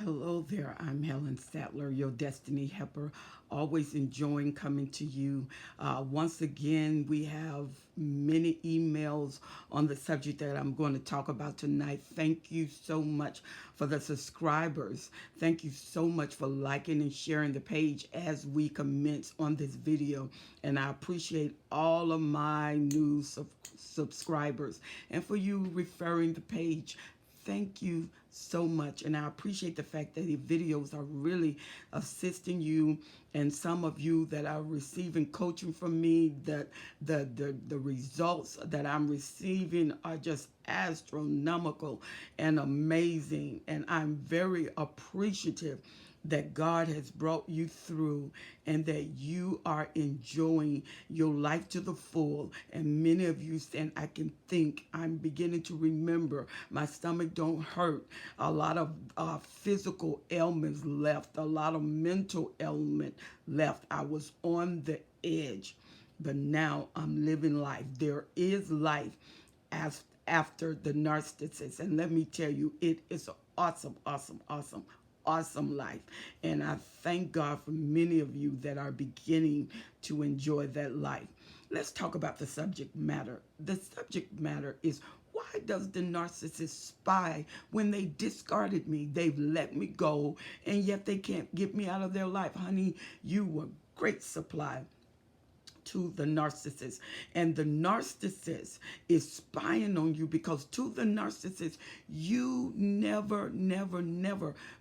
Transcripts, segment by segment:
Hello there, I'm Helen Statler, your Destiny Helper. Always enjoying coming to you. Once again, we have many emails on the subject that I'm going to talk about tonight. Thank you so much for the subscribers. Thank you so much for liking and sharing the page as we commence on this video. And I appreciate all of my new subscribers and for you referring the page. Thank you so much, and I appreciate the fact that the videos are really assisting you, and some of you that are receiving coaching from me, that the results that I'm receiving are just astronomical and amazing, and I'm very appreciative that God has brought you through and that you are enjoying your life to the full. And many of you saying, I can think, I'm beginning to remember, my stomach don't hurt. A lot of physical ailments left, a lot of mental ailment left. I was on the edge, but now I'm living life. There is life as after the narcissist. And let me tell you, it is an awesome life. And I thank God for many of you that are beginning to enjoy that life. Let's talk about the subject matter. The subject matter is, why does the narcissist spy when they discarded me? They've let me go, and yet they can't get me out of their life. Honey, you were great supply to the narcissist, and the narcissist is spying on you, because to the narcissist you never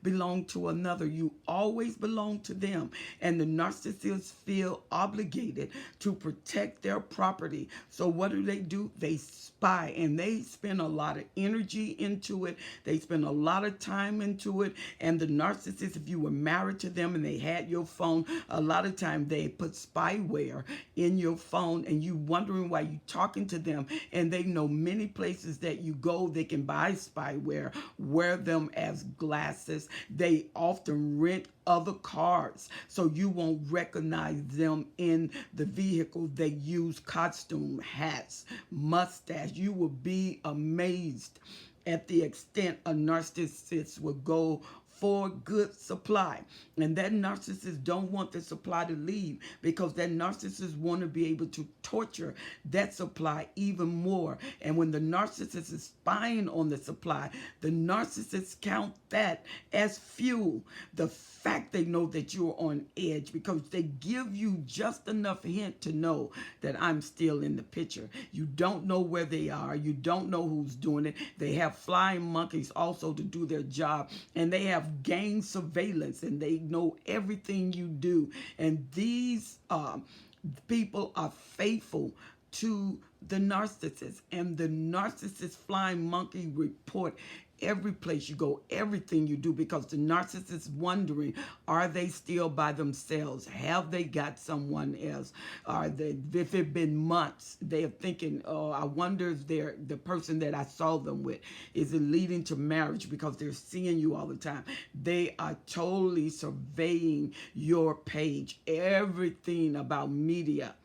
belong to another. You always belong to them, and the narcissists feel obligated to protect their property. So what do? They spy, and they spend a lot of energy into it. They spend a lot of time into it. And the narcissist, if you were married to them and they had your phone, a lot of time they put spyware in your phone, and you wondering why you talking to them, and they know many places that you go. They can buy spyware, wear them as glasses. They often rent other cars, so you won't recognize them in the vehicle. They use costume, hats, mustache. You will be amazed at the extent a narcissist will go for good supply. And that narcissist don't want the supply to leave, because that narcissist want to be able to torture that supply even more. And when the narcissist is spying on the supply, the narcissists count that as fuel. The fact they know that you're on edge, because they give you just enough hint to know that I'm still in the picture. You don't know where they are. You don't know who's doing it. They have flying monkeys also to do their job, and they have gang surveillance, and they know everything you do. And these people are faithful to the narcissist, and the narcissist flying monkey report every place you go, everything you do, because the narcissist is wondering, are they still by themselves? Have they got someone else? Are they, if it's been months, they're thinking, oh, I wonder if they're the person that I saw them with, is it leading to marriage, because they're seeing you all the time. They are totally surveying your page, everything about media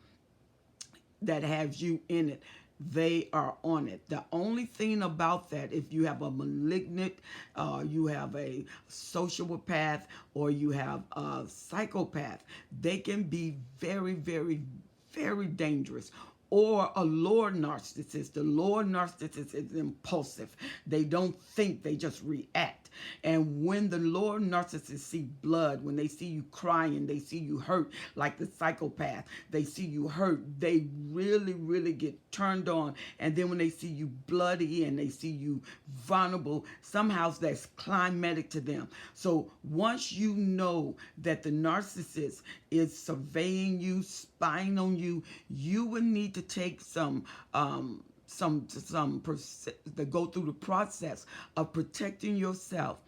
that has you in it. They are on it. The only thing about that, if you have a malignant, you have a sociopath, or you have a psychopath, they can be very dangerous. Or a lower narcissist. The lower narcissist is impulsive. They don't think, they just react. And when the lower narcissists see blood, when they see you crying, they see you hurt, like the psychopath, they see you hurt, they really get turned on. And then when they see you bloody and they see you vulnerable, somehow that's climatic to them. So once you know that the narcissist is surveying you, spying on you, you would need to take to go through the process of protecting yourself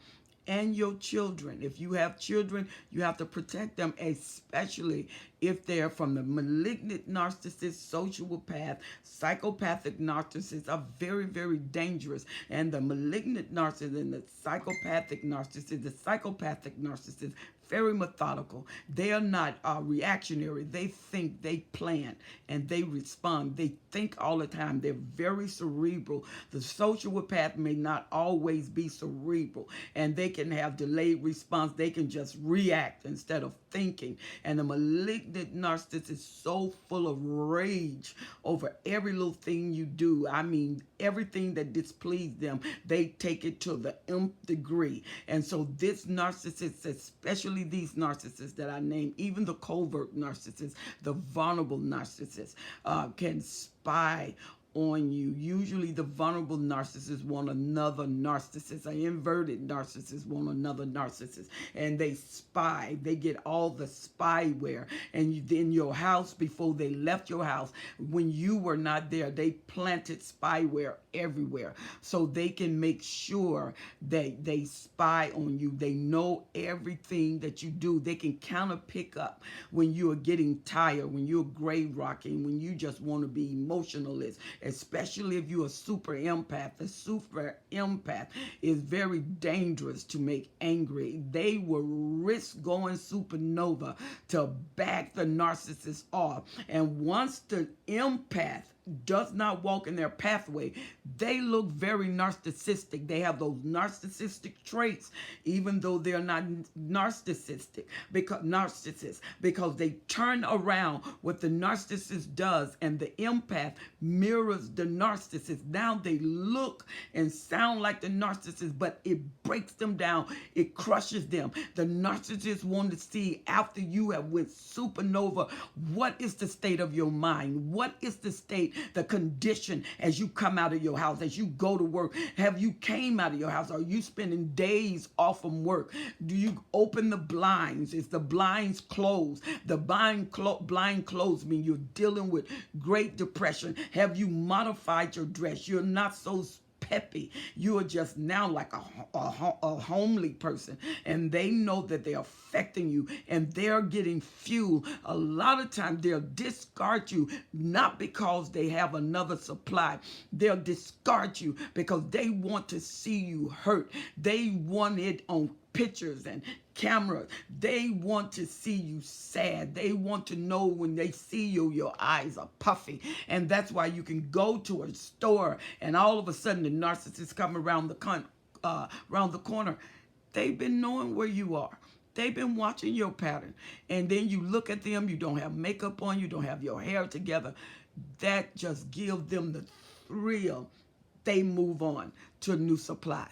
and your children. If you have children, you have to protect them, especially If they're from the malignant narcissist, sociopath, psychopathic narcissists are very, very dangerous. And the malignant narcissist and the psychopathic narcissist, very methodical. They are not reactionary. They think, they plan, and they respond. They think all the time. They're very cerebral. The sociopath may not always be cerebral, and they can have delayed response. They can just react instead of thinking. And the malignant narcissist is so full of rage over every little thing you do. I mean, everything that displeases them, they take it to the nth degree. And so this narcissist, especially these narcissists that I named, even the covert narcissists, the vulnerable narcissists, can spy on you. Usually the vulnerable narcissist want another narcissist. An inverted narcissist want another narcissist. And they spy. They get all the spyware. And in your house, before they left your house, when you were not there, they planted spyware everywhere. So they can make sure that they spy on you. They know everything that you do. They can counter pick up when you are getting tired, when you're grave rocking, when you just want to be emotionalist, especially if you're a super empath. The super empath is very dangerous to make angry. They will risk going supernova to back the narcissist off. And once the empath does not walk in their pathway, they look very narcissistic. They have those narcissistic traits, even though they're not narcissists, because they turn around what the narcissist does, and the empath mirrors the narcissist. Now they look and sound like the narcissist, but it breaks them down. It crushes them. The narcissist want to see, after you have went supernova, what is the state of your mind? What is the state, the condition as you come out of your house, as you go to work? Have you came out of your house? Are you spending days off from work? Do you open the blinds? Is the blinds closed? The blind closed mean you're dealing with Great Depression. Have you modified your dress? You're not so peppy. You are just now like a homely person, and they know that they're affecting you, and they're getting fuel. A lot of times they'll discard you, not because they have another supply. They'll discard you because they want to see you hurt. They want it on pictures and cameras. They want to see you sad. They want to know when they see you, your eyes are puffy. And that's why you can go to a store and all of a sudden the narcissists come around the corner. They've been knowing where you are. They've been watching your pattern. And then you look at them, you don't have makeup on, you don't have your hair together. That just gives them the thrill. They move on to a new supply.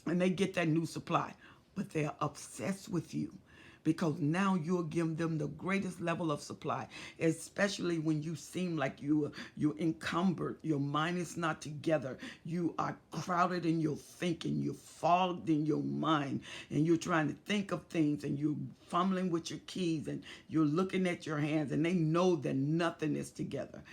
And they get that new supply. But they're obsessed with you because now you're giving them the greatest level of supply, especially when you seem like you're encumbered. Your mind is not together. You are crowded in your thinking. You're fogged in your mind, and you're trying to think of things, and you're fumbling with your keys, and you're looking at your hands, and they know that nothing is together.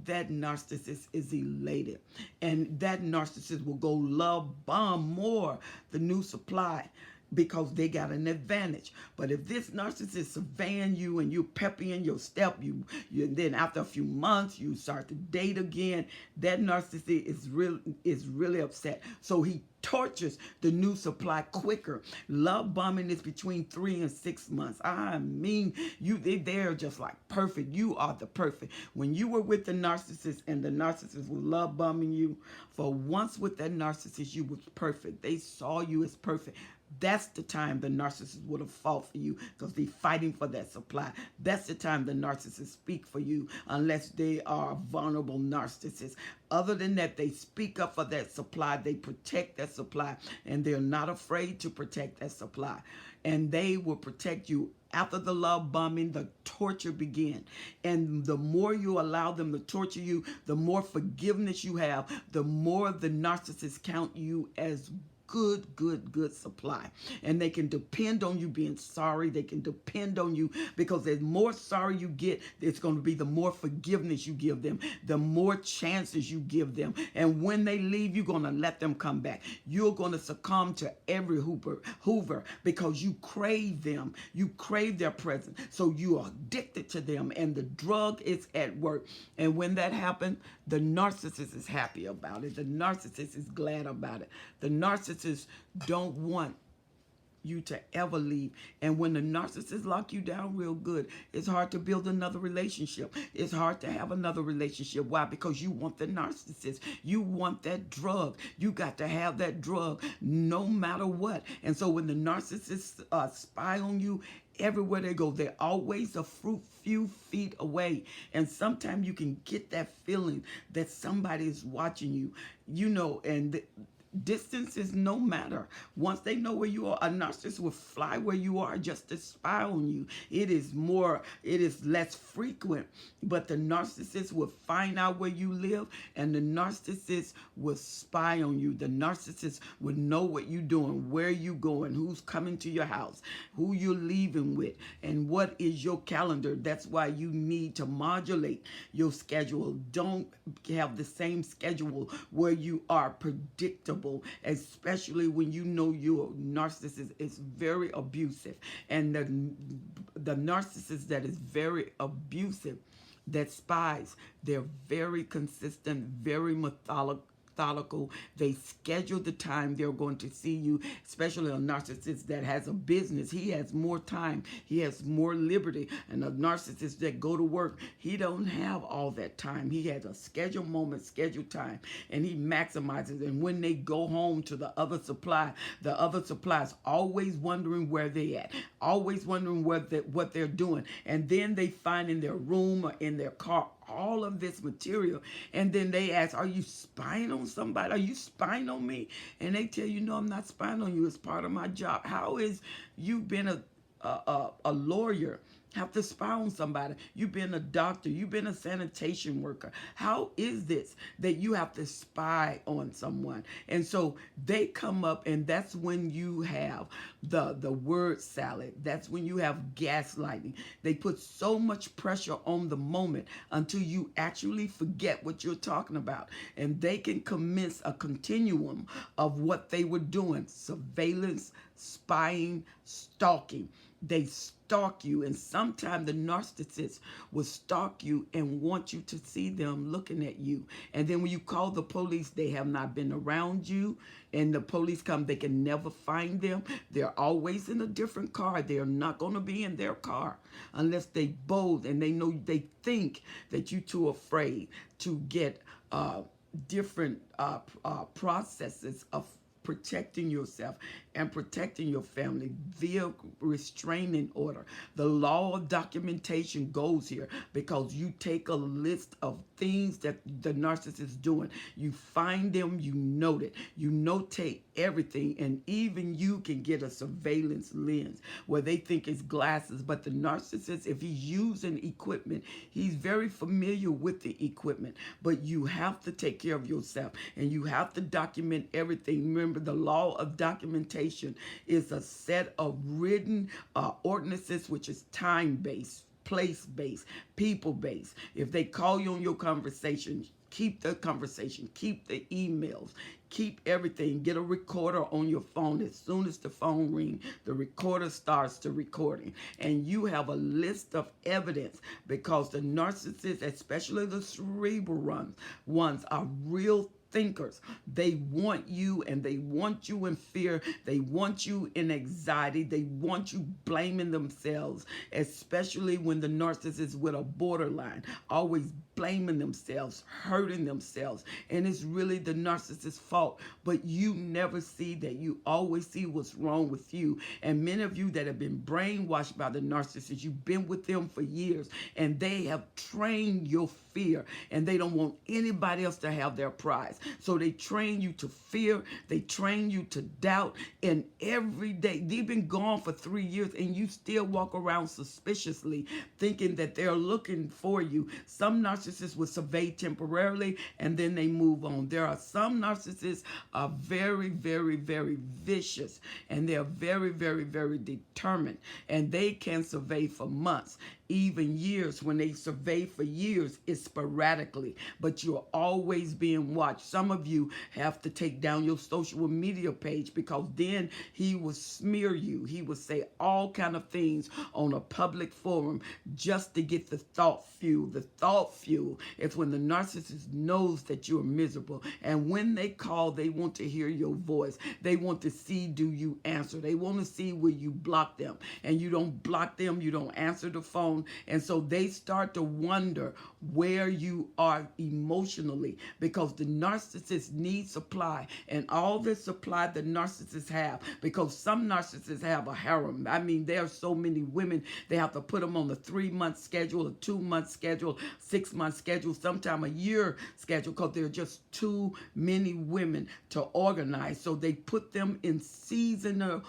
That narcissist is elated, and that narcissist will go love bomb more the new supply, because they got an advantage. But if this narcissist surveying you and you're peppy in your step, you then after a few months you start to date again, that narcissist is really upset. So he tortures the new supply quicker. Love bombing is between 3 and 6 months. I mean, they're just like perfect. You are the perfect. When you were with the narcissist and the narcissist was love bombing you, for once with that narcissist, you was perfect. They saw you as perfect. That's the time the narcissist would have fought for you, because they're fighting for that supply. That's the time the narcissist speak for you, unless they are a vulnerable narcissist. Other than that, they speak up for that supply. They protect that supply, and they're not afraid to protect that supply. And they will protect you. After the love bombing, the torture begins. And the more you allow them to torture you, the more forgiveness you have, the more the narcissists count you as good supply. And they can depend on you being sorry. They can depend on you because the more sorry you get, it's going to be the more forgiveness you give them, the more chances you give them. And when they leave, you're going to let them come back. You're going to succumb to every Hoover because you crave them. You crave their presence. So you are addicted to them, and the drug is at work. And when that happens, the narcissist is happy about it. The narcissist is glad about it. The narcissists don't want you to ever leave. And when the narcissists lock you down real good, it's hard to build another relationship. It's hard to have another relationship. Why? Because you want the narcissist. You want that drug. You got to have that drug no matter what. And so when the narcissists spy on you, everywhere they go, they're always a few feet away. And sometimes you can get that feeling that somebody is watching you, and distance is no matter. Once they know where you are, a narcissist will fly where you are just to spy on you. It is less frequent, but the narcissist will find out where you live, and the narcissist will spy on you. The narcissist will know what you're doing, where you going, who's coming to your house, who you're leaving with, and what is your calendar. That's why you need to modulate your schedule. Don't have the same schedule where you are predictable, especially when you know your narcissist is very abusive. And the narcissist that is very abusive, that spies, they're very consistent, very methodical. They schedule the time they're going to see you, especially a narcissist that has a business. He has more time. He has more liberty. And a narcissist that go to work, he don't have all that time. He has a scheduled moment, scheduled time, and he maximizes. And when they go home to the other supply is always wondering where they at, always wondering what they're doing. And then they find in their room or in their car all of this material, and then they ask, are you spying on somebody? Are you spying on me? And they tell you, no, I'm not spying on you. It's part of my job. How is you been a lawyer have to spy on somebody? You've been a doctor. You've been a sanitation worker. How is this that you have to spy on someone? And so they come up, and that's when you have the word salad. That's when you have gaslighting. They put so much pressure on the moment until you actually forget what you're talking about. And they can commence a continuum of what they were doing: surveillance, spying, stalking. They stalk you, and sometimes the narcissist will stalk you and want you to see them looking at you. And then when you call the police, they have not been around you, and the police come, they can never find them. They're always in a different car. They're not going to be in their car unless they bold and they think that you're too afraid to get different processes of protecting yourself and protecting your family via restraining order. The law of documentation goes here because you take a list of things that the narcissist is doing. You find them, you note it. You notate everything, and even you can get a surveillance lens where they think it's glasses, but the narcissist, if he's using equipment, he's very familiar with the equipment. But you have to take care of yourself, and you have to document everything. Remember, the law of documentation is a set of written ordinances, which is time-based, place-based, people-based. If they call you on your conversation, keep the conversation, keep the emails, keep everything. Get a recorder on your phone. As soon as the phone rings, the recorder starts the recording. And you have a list of evidence, because the narcissists, especially the cerebral ones, are real thinkers. They want you, and they want you in fear. They want you in anxiety. They want you blaming themselves, especially when the narcissist is with a borderline, always blaming themselves, hurting themselves. And it's really the narcissist's fault, but you never see that. You always see what's wrong with you. And many of you that have been brainwashed by the narcissist, you've been with them for years, and they have trained your fear, and they don't want anybody else to have their prize. So they train you to fear, they train you to doubt, and every day, they've been gone for 3 years, and you still walk around suspiciously thinking that they're looking for you. Some narcissists narcissist will survey temporarily and then they move on. There are some narcissists are very, very, very vicious, and they're very, very, very determined, and they can survey for months, even years. When they survey for years, it's sporadically, but you're always being watched. Some of you have to take down your social media page, because then he will smear you. He will say all kind of things on a public forum just to get the thought fuel. The thought fuel is when the narcissist knows that you're miserable, and when they call, they want to hear your voice. They want to see, do you answer? They want to see where you block them, and you don't block them, you don't answer the phone. And so they start to wonder where you are emotionally, because the narcissist needs supply, and all the supply the narcissists have, because some narcissists have a harem. I mean, there are so many women, they have to put them on the 3-month schedule, a 2-month schedule, 6-month schedule, sometime a year schedule, because there are just too many women to organize. So they put them in seasonal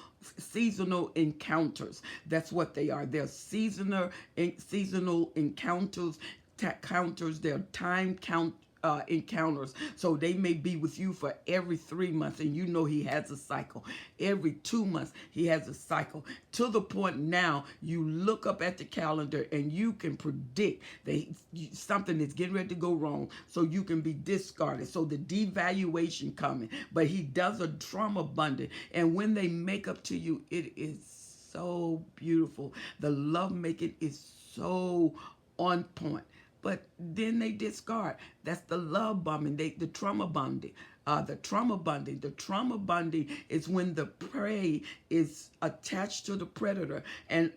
encounters. That's what they are. They're seasonal encounters. They're time count encounters. So they may be with you for every 3 months, and you know he has a cycle. Every 2 months he has a cycle, to the point now you look up at the calendar and you can predict that something is getting ready to go wrong, so you can be discarded. So the devaluation coming, but he does a trauma bonding, and when they make up to you, it is so beautiful. The love making is so on point. But then they discard. That's the love bombing, the trauma bonding. The trauma bonding. The trauma bonding is when the prey is attached to the predator and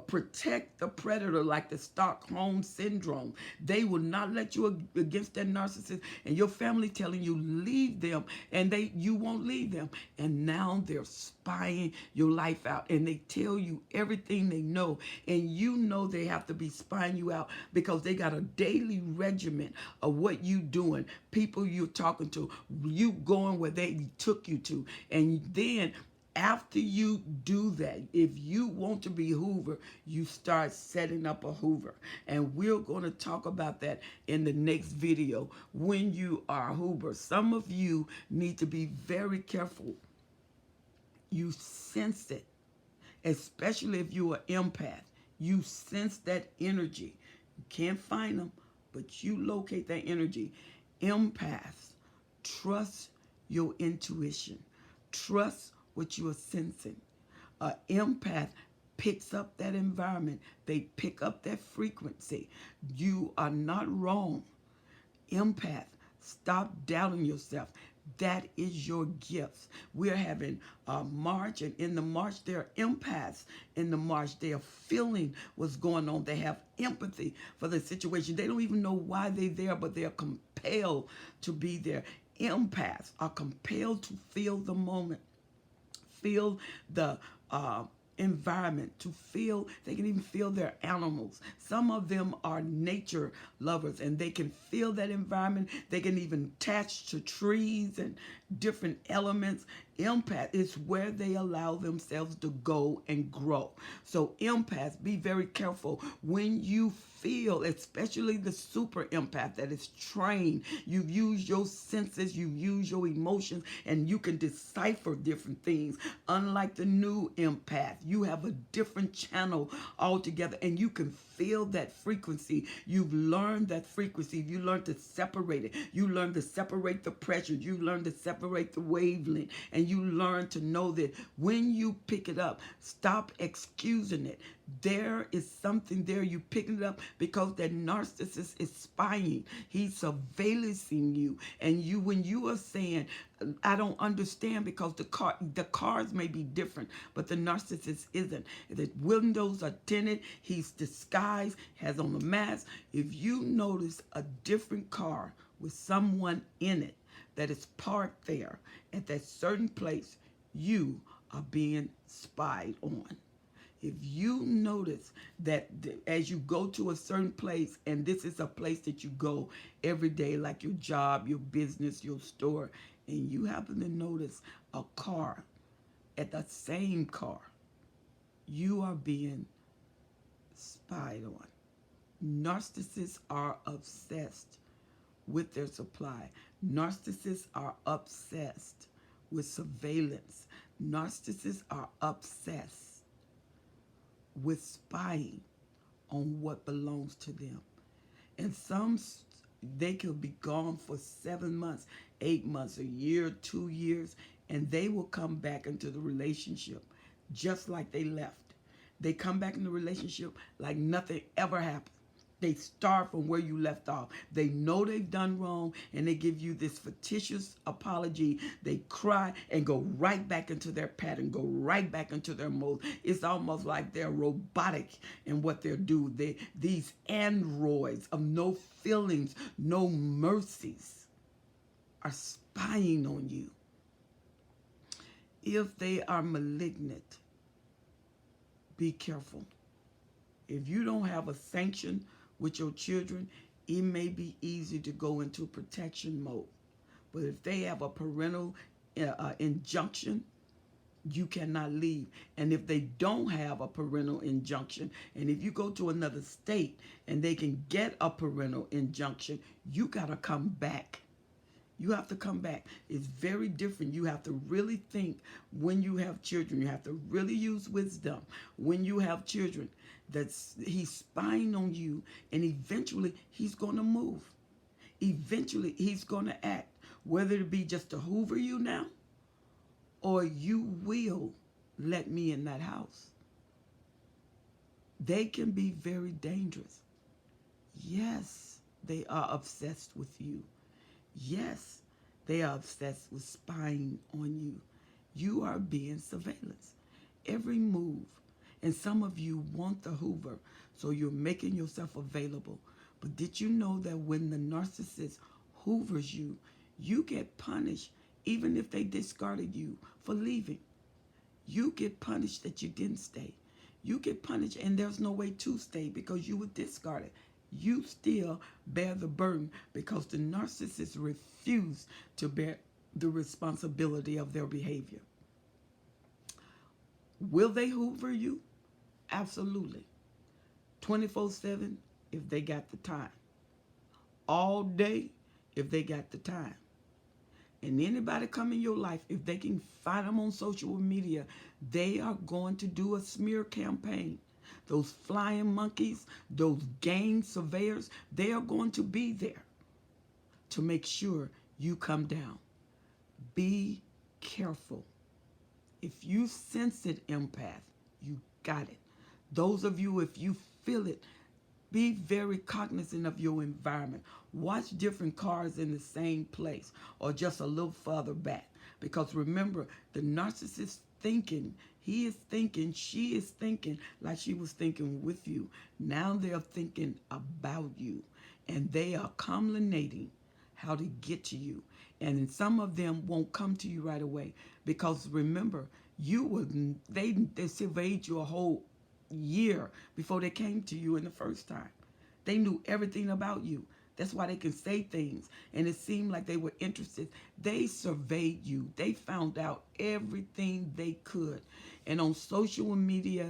protect the predator, like the Stockholm syndrome. They will not let you against that narcissist, and your family telling you leave them, and you won't leave them. And now they're spying your life out, and they tell you everything they know, and you know they have to be spying you out, because they got a daily regimen of what you doing, people you're talking to, you going where they took you to. And then after you do that, if you want to be Hoover, you start setting up a Hoover. And we're going to talk about that in the next video. When you are Hoover, some of you need to be very careful. You sense it, especially if you're an empath. You sense that energy. You can't find them, but you locate that energy. Empaths, trust your intuition. Trust what you are sensing. An empath picks up that environment. They pick up that frequency. You are not wrong. Empath, stop doubting yourself. That is your gifts. We're having a march, and in the march, there are empaths. In the march, they are feeling what's going on. They have empathy for the situation. They don't even know why they're there, but they're compelled to be there. Empaths are compelled to feel the moment, feel the environment, to feel. They can even feel their animals. Some of them are nature lovers, and they can feel that environment. They can even attach to trees and different elements. Empath is where they allow themselves to go and grow. So empaths, be very careful when you feel, especially the super empath that is trained. You use your senses, you use your emotions, and you can decipher different things. Unlike the new empath, you have a different channel altogether, and you can feel that frequency. You've learned that frequency. You learn to separate it. You learn to separate the pressure. You learn to separate the wavelength, and you learn to know that when you pick it up, stop excusing it. There is something there. You picking it up because that narcissist is spying. He's surveillancing you. And you, when you are saying, I don't understand, because the cars may be different, but the narcissist isn't. The windows are tinted. He's disguised, has on a mask. If you notice a different car with someone in it that is parked there at that certain place, you are being spied on. If you notice that as you go to a certain place, and this is a place that you go every day, like your job, your business, your store, and you happen to notice a car at the same car, you are being spied on. Narcissists are obsessed with their supply. Narcissists are obsessed with surveillance. Narcissists are obsessed with spying on what belongs to them. And some, they could be gone for 7 months, 8 months, a year, 2 years, and they will come back into the relationship just like they left. They come back in the relationship like nothing ever happened. They start from where you left off. They know they've done wrong, and they give you this fictitious apology. They cry and go right back into their pattern, go right back into their mode. It's almost like they're robotic in what they do. These androids of no feelings, no mercies, are spying on you. If they are malignant, be careful. If you don't have a sanction with your children, it may be easy to go into protection mode. But if they have a parental injunction, you cannot leave. And if they don't have a parental injunction, and if you go to another state and they can get a parental injunction, you got to come back. You have to come back. It's very different. You have to really think when you have children. You have to really use wisdom when you have children. He's spying on you, and eventually he's going to move. Eventually he's going to act, whether it be just to hoover you now, or you will let me in that house. They can be very dangerous. Yes, they are obsessed with you. Yes, they are obsessed with spying on you. You are being surveillance. Every move. And some of you want the hoover, so you're making yourself available. But did you know that when the narcissist hoovers you, you get punished even if they discarded you for leaving? You get punished that you didn't stay. You get punished, and there's no way to stay because you were discarded. You still bear the burden because the narcissists refuse to bear the responsibility of their behavior. Will they hoover you? Absolutely. 24/7 if they got the time. All day if they got the time. And anybody come in your life, if they can find them on social media, they are going to do a smear campaign. Those flying monkeys, those gang surveyors, they are going to be there to make sure you come down. Be careful. If you sense it, empath, you got it. Those of you, if you feel it, be very cognizant of your environment. Watch different cars in the same place or just a little further back. Because remember, the narcissist thinking, he is thinking, she is thinking like she was thinking with you. Now they are thinking about you. And they are culminating how to get to you. And some of them won't come to you right away. Because remember, they surveyed you a whole year before they came to you in the first time. They knew everything about you. That's why they can say things, and it seemed like they were interested. They surveyed you. They found out everything they could. And on social media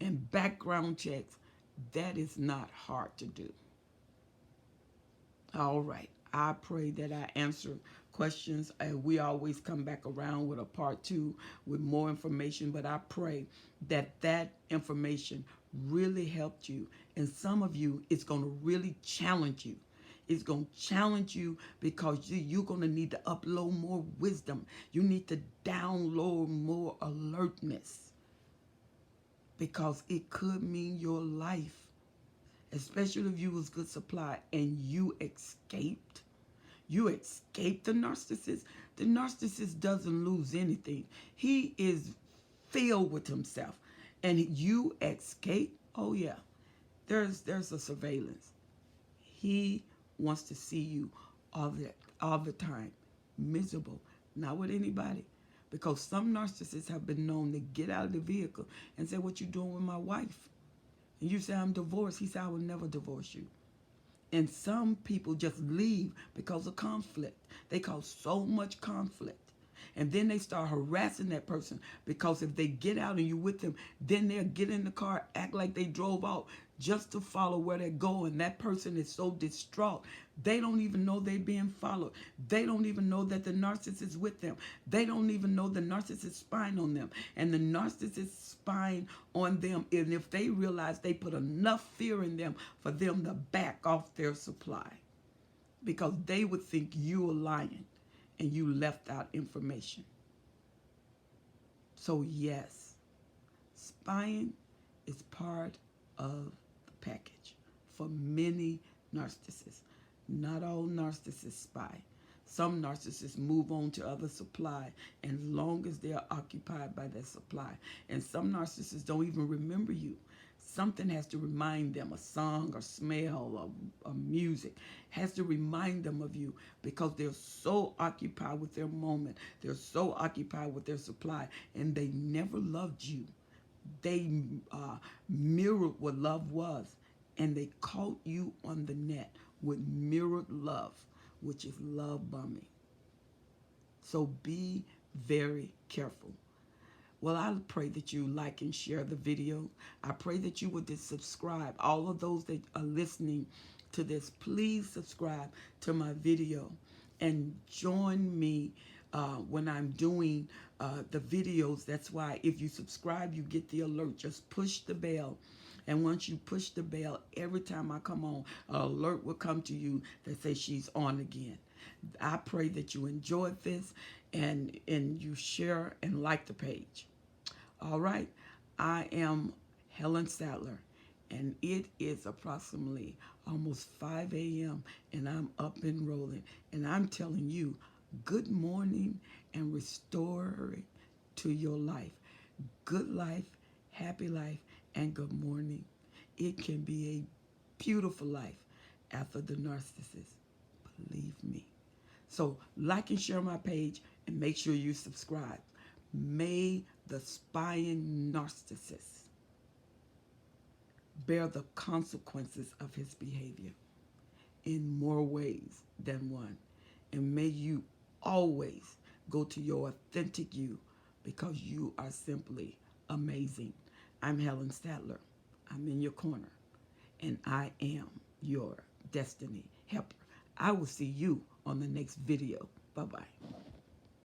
and background checks, that is not hard to do. All right. I pray that I answered questions. We always come back around with a part 2 with more information, but I pray that that information really helped you. And some of you, it's going to really challenge you. It's going to challenge you because you're going to need to upload more wisdom. You need to download more alertness because it could mean your life, especially if you was good supply and you escaped. You escape the narcissist. The narcissist doesn't lose anything. He is filled with himself. And you escape, oh yeah, there's a surveillance. He wants to see you all the time, miserable, not with anybody. Because some narcissists have been known to get out of the vehicle and say, what you doing with my wife? And you say, I'm divorced. He said, I will never divorce you. And some people just leave because of conflict. They cause so much conflict. And then they start harassing that person, because if they get out and you with them, then they'll get in the car, act like they drove out just to follow where they're going. That person is so distraught. They don't even know they're being followed. They don't even know that the narcissist is with them. They don't even know the narcissist is spying on them. And the narcissist is spying on them. And if they realize, they put enough fear in them for them to back off their supply, because they would think you are lying and you left out information. So yes, spying is part of the package for many narcissists. Not all narcissists spy. Some narcissists move on to other supply as long as they are occupied by that supply. And some narcissists don't even remember you. Something has to remind them, a song or smell or music has to remind them of you, because they're so occupied with their moment. They're so occupied with their supply, and they never loved you. They mirrored what love was, and they caught you on the net with mirrored love, which is love bombing. So be very careful. Well, I pray that you like and share the video. I pray that you would just subscribe. All of those that are listening to this, please subscribe to my video and join me when I'm doing the videos. That's why if you subscribe, you get the alert. Just push the bell. And once you push the bell, every time I come on, an alert will come to you that says she's on again. I pray that you enjoyed this and you share and like the page. All right. I am Helen Sadler, and it is approximately almost 5 a.m. and I'm up and rolling. And I'm telling you, good morning and restore to your life. Good life, happy life, and good morning. It can be a beautiful life after the narcissist. Believe me. So like and share my page and make sure you subscribe. May the spying narcissist bear the consequences of his behavior in more ways than one. And may you always go to your authentic you, because you are simply amazing. I'm Helen Sadler. I'm in your corner, and I am your destiny helper. I will see you on the next video. Bye-bye.